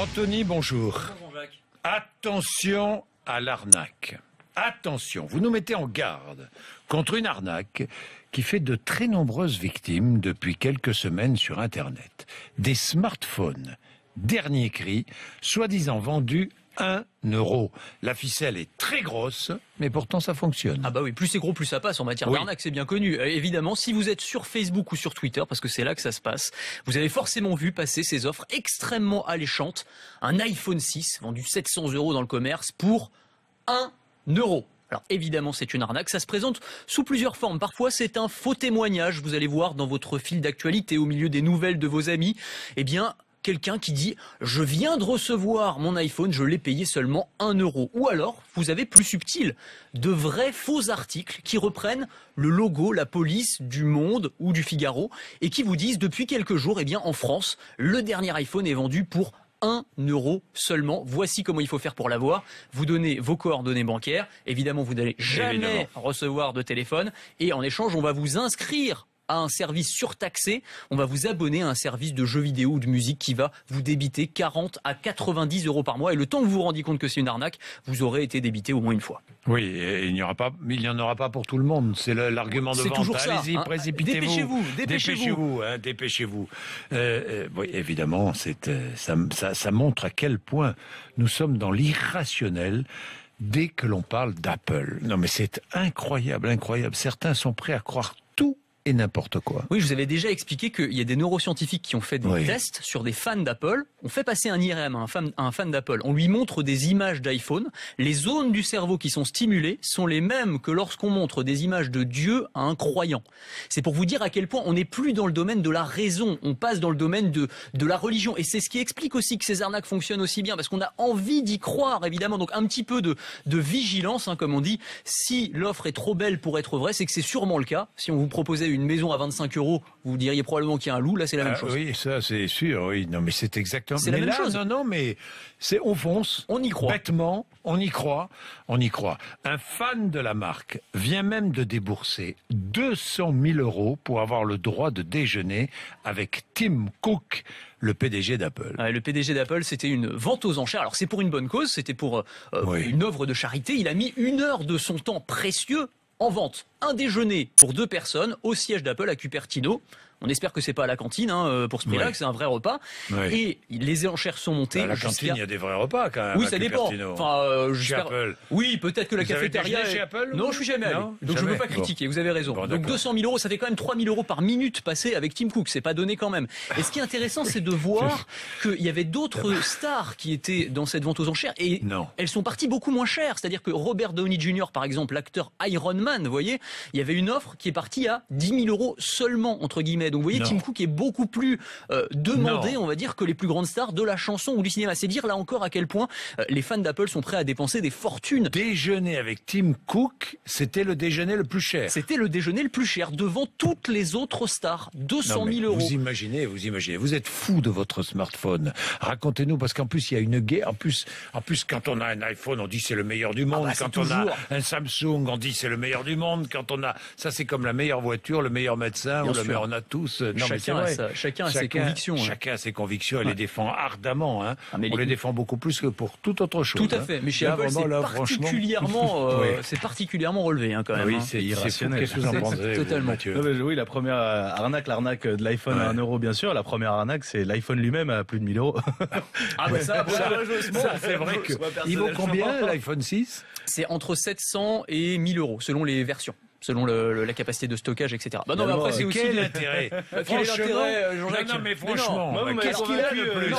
Anthony, bonjour. Bonjour Jean-Jacques. Attention à l'arnaque. Attention, vous nous mettez en garde contre une arnaque qui fait de très nombreuses victimes depuis quelques semaines sur Internet. Des smartphones dernier cri, soi-disant vendus 1 euro. La ficelle est très grosse, mais pourtant ça fonctionne. Ah bah oui, plus c'est gros, plus ça passe en matière d'arnaque, c'est bien connu. Évidemment, si vous êtes sur Facebook ou sur Twitter, parce que c'est là que ça se passe, vous avez forcément vu passer ces offres extrêmement alléchantes. Un iPhone 6 vendu 700 € dans le commerce pour 1 euro. Alors évidemment, c'est une arnaque. Ça se présente sous plusieurs formes. Parfois, c'est un faux témoignage. Vous allez voir dans votre fil d'actualité, au milieu des nouvelles de vos amis, eh bien, quelqu'un qui dit « Je viens de recevoir mon iPhone, je l'ai payé seulement 1 euro ». Ou alors, vous avez plus subtil, de vrais faux articles qui reprennent le logo, la police du Monde ou du Figaro et qui vous disent depuis quelques jours, eh bien, en France, le dernier iPhone est vendu pour 1 euro seulement. Voici comment il faut faire pour l'avoir. Vous donnez vos coordonnées bancaires. Évidemment, vous n'allez jamais recevoir de téléphone. Et en échange, on va vous inscrire à un service surtaxé, on va vous abonner à un service de jeux vidéo ou de musique qui va vous débiter 40 à 90 € par mois. Et le temps que vous vous rendiez compte que c'est une arnaque, vous aurez été débité au moins une fois. Oui, et il n'y en aura pas pour tout le monde. C'est l'argument de vente. C'est toujours ça. Allez-y, précipitez-vous. Dépêchez-vous. Dépêchez-vous. Oui, évidemment, ça montre à quel point nous sommes dans l'irrationnel dès que l'on parle d'Apple. Non, mais c'est incroyable, incroyable. Certains sont prêts à croire tout et n'importe quoi. Oui, je vous avais déjà expliqué qu'il y a des neuroscientifiques qui ont fait des tests sur des fans d'Apple. On fait passer un IRM à un fan d'Apple. On lui montre des images d'iPhone. Les zones du cerveau qui sont stimulées sont les mêmes que lorsqu'on montre des images de Dieu à un croyant. C'est pour vous dire à quel point on n'est plus dans le domaine de la raison. On passe dans le domaine de la religion. Et c'est ce qui explique aussi que ces arnaques fonctionnent aussi bien, parce qu'on a envie d'y croire, évidemment. Donc un petit peu de vigilance, comme on dit. Si l'offre est trop belle pour être vraie, c'est que c'est sûrement le cas. Si on vous proposait une maison à 25 €, vous diriez probablement qu'il y a un loup. Là, c'est la même chose. Oui, ça, c'est sûr. Oui, non, mais c'est exactement. C'est la même chose. Non, mais on fonce. On y croit. Bêtement, on y croit. Un fan de la marque vient même de débourser 200 000 € pour avoir le droit de déjeuner avec Tim Cook, le PDG d'Apple. Le PDG d'Apple, c'était une vente aux enchères. Alors, c'est pour une bonne cause. C'était pour une œuvre de charité. Il a mis 1 heure de son temps précieux en vente. Un déjeuner pour 2 personnes au siège d'Apple à Cupertino. On espère que c'est pas à la cantine pour ce prix-là, que c'est un vrai repas. Et les enchères sont montées. À la cantine, il y a des vrais repas quand même. Oui, ça dépend. Enfin, chez Apple. Oui, peut-être que la cafétéria. Chez Apple, non, je suis jamais allé. Donc je ne veux pas critiquer. Vous avez raison. Bon, donc 200 000 €, ça fait quand même 3 000 € par minute passée avec Tim Cook. C'est pas donné quand même. Et ce qui est intéressant, c'est de voir qu'il y avait d'autres stars qui étaient dans cette vente aux enchères et elles sont parties beaucoup moins chères. C'est-à-dire que Robert Downey Jr., par exemple, l'acteur Iron Man, vous voyez, il y avait une offre qui est partie à 10 000 € seulement, entre guillemets. Donc vous voyez, Tim Cook est beaucoup plus demandé, on va dire, que les plus grandes stars de la chanson ou du cinéma. C'est dire là encore à quel point les fans d'Apple sont prêts à dépenser des fortunes. Déjeuner avec Tim Cook, c'était le déjeuner le plus cher. C'était le déjeuner le plus cher devant toutes les autres stars. 200 000 €. Vous imaginez, vous êtes fou de votre smartphone. Racontez-nous, parce qu'en plus il y a une guerre. En plus, quand on a un iPhone, on dit c'est le meilleur du monde. Quand on a un Samsung, on dit c'est le meilleur du monde. Quand on a, ça c'est comme la meilleure voiture, le meilleur médecin, on a tous. Non, chacun a ses convictions. Chacun a ses convictions et les défend ardemment. On les défend beaucoup plus que pour toute autre chose. Tout à fait. Mais chez Apple, c'est particulièrement relevé quand même. Oui, c'est irrationnel. Qu'est-ce que vous en pensez, totalement. Mathieu? Oui, la première l'arnaque de l'iPhone à 1 euro, bien sûr. La première arnaque, c'est l'iPhone lui-même à plus de 1 000 €. Ah bah ça c'est vrai que il vaut combien l'iPhone 6? C'est entre 700 et 1 000 € selon les versions. Selon la capacité de stockage, etc. Bah non, mais après, c'est aussi... Quel intérêt? Jean-Jacques? Non, mais franchement, qu'est-ce qu'il a de plus?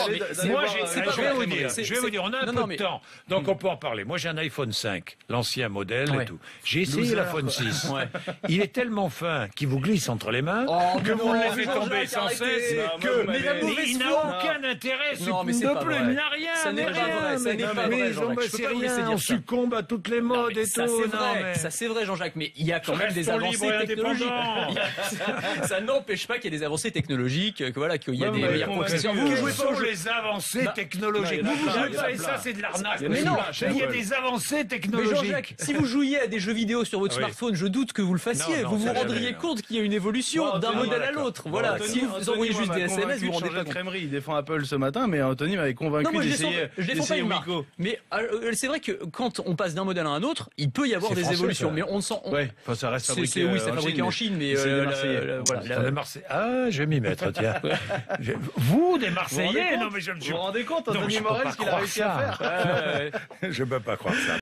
Moi, je vais vous dire, on a un peu de temps, donc on peut en parler. Moi, j'ai un iPhone 5, l'ancien modèle et tout. J'ai essayé l'iPhone 6. Il est tellement fin qu'il vous glisse entre les mains, que vous le laissez tomber sans cesse, il n'a aucun intérêt, il n'a rien. Ça n'est pas vrai, Jean-Jacques. C'est rien, on succombe à toutes les modes et tout. Ça, c'est vrai, Jean-Jacques, mais il y a quand ont même des avancées technologiques. Ça n'empêche pas qu'il y ait des avancées technologiques, voilà, qu'il y a des meilleurs processeurs. Vous jouez pas les avancées technologiques. Vous jouez pas et ça c'est de l'arnaque. Mais non, il y a des avancées technologiques. Mais Jean-Jacques, si vous jouiez à des jeux vidéo sur votre smartphone, je doute que vous le fassiez. Vous vous rendriez compte qu'il y a une évolution d'un modèle à l'autre. Voilà. Si vous envoyez juste des SMS, vous vous rendez pas compte. Crèmerie, il défend Apple ce matin, mais Anthony m'avait convaincu d'essayer. Je défends pas une marque. Mais c'est vrai que quand on passe d'un modèle à un autre, il peut y avoir des évolutions. Mais on sent. Ouais. Enfin, ça reste fabriqué. Oui, c'est fabriqué en Chine, mais les Marseillais. Ah, je vais m'y mettre. Tiens. Vous, des Marseillais. Non, mais vous vous rendez compte, Anthony Morel, ce qu'il a réussi à faire. Je peux pas croire ça.